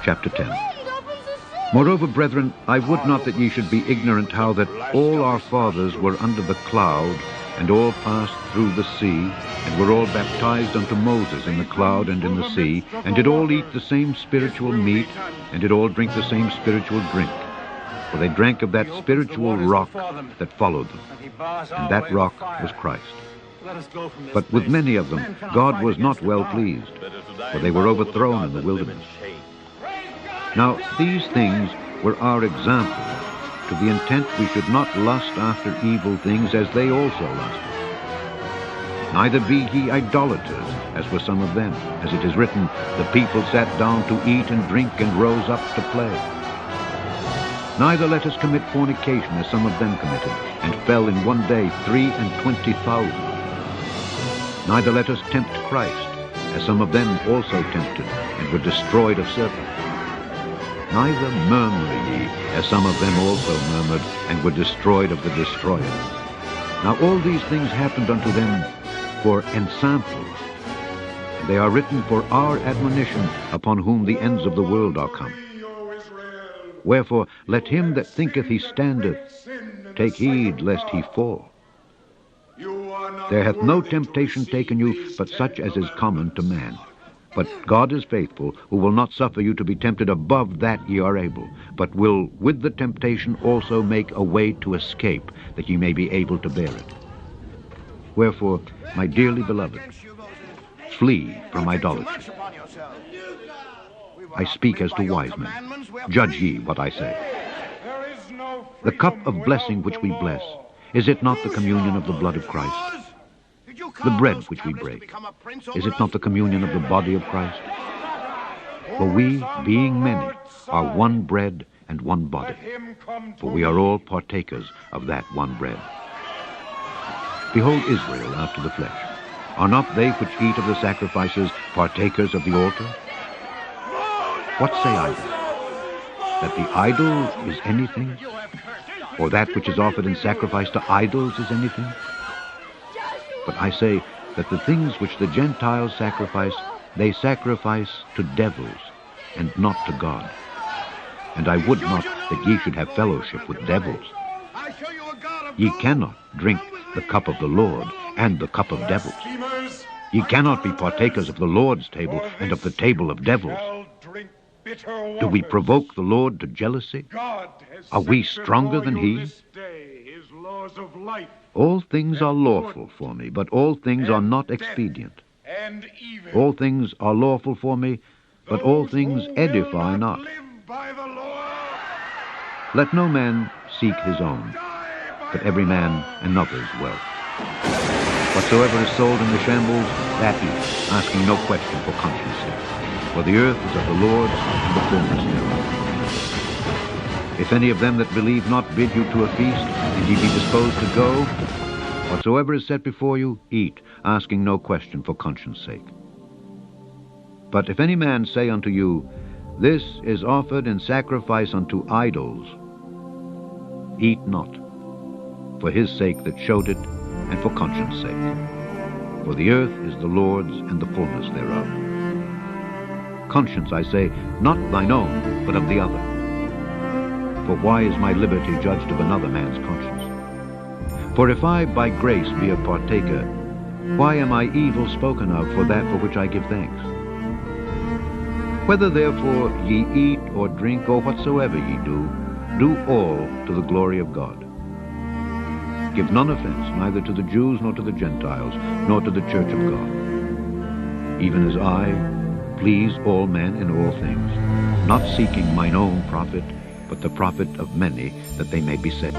Chapter 10. Moreover, brethren, I would not that ye should be ignorant how that all our fathers were under the cloud, and all passed through the sea, and were all baptized unto Moses in the cloud and in the sea, and did all eat the same spiritual meat, and did all drink the same spiritual drink. For they drank of that spiritual rock that followed them, and that rock was Christ. But with many of them God was not well pleased, for they were overthrown in the wilderness. Now these things were our examples, to the intent we should not lust after evil things as they also lusted. Neither be ye idolaters, as were some of them, as it is written, the people sat down to eat and drink and rose up to play. Neither let us commit fornication, as some of them committed, and fell in one day 23,000. Neither let us tempt Christ, as some of them also tempted, and were destroyed of serpents. Neither murmur ye, as some of them also murmured, and were destroyed of the destroyer. Now all these things happened unto them for ensamples, and they are written for our admonition, upon whom the ends of the world are come. Wherefore let him that thinketh he standeth take heed lest he fall. There hath no temptation taken you but such as is common to man. But God is faithful, who will not suffer you to be tempted above that ye are able, but will with the temptation also make a way to escape, that ye may be able to bear it. Wherefore, my dearly beloved, flee from idolatry. I speak as to wise men. Judge ye what I say. The cup of blessing which we bless, is it not the communion of the blood of Christ? The bread which we break, is it not the communion of the body of Christ? For we, being many, are one bread and one body, for we are all partakers of that one bread. Behold Israel after the flesh. Are not they which eat of the sacrifices partakers of the altar? What say I then? That the idol is anything? Or that which is offered in sacrifice to idols is anything? But I say that the things which the Gentiles sacrifice, they sacrifice to devils, and not to God. And I would not that ye should have fellowship with devils. Ye cannot drink the cup of the Lord and the cup of devils. Ye cannot be partakers of the Lord's table and of the table of devils. Do we provoke the Lord to jealousy? Are we stronger than he? All things are lawful for me, but all things are not expedient. All things are lawful for me, but all things edify not. Let no man seek his own, but every man another's wealth. Whatsoever is sold in the shambles, that eat, asking no question for conscience sake. For the earth is of the Lord's, and the fullness thereof. If any of them that believe not bid you to a feast, and ye be disposed to go, whatsoever is set before you, eat, asking no question for conscience sake. But if any man say unto you, This is offered in sacrifice unto idols, eat not, for his sake that showed it, and for conscience sake. For the earth is the Lord's, and the fullness thereof. Conscience, I say, not thine own, but of the other. For why is my liberty judged of another man's conscience? For if I by grace be a partaker, why am I evil spoken of for that for which I give thanks? Whether therefore ye eat or drink or whatsoever ye do all to the glory of God. Give none offense, neither to the Jews nor to the Gentiles, nor to the church of God. Even as I please all men in all things, not seeking mine own profit, but the profit of many, that they may be saved.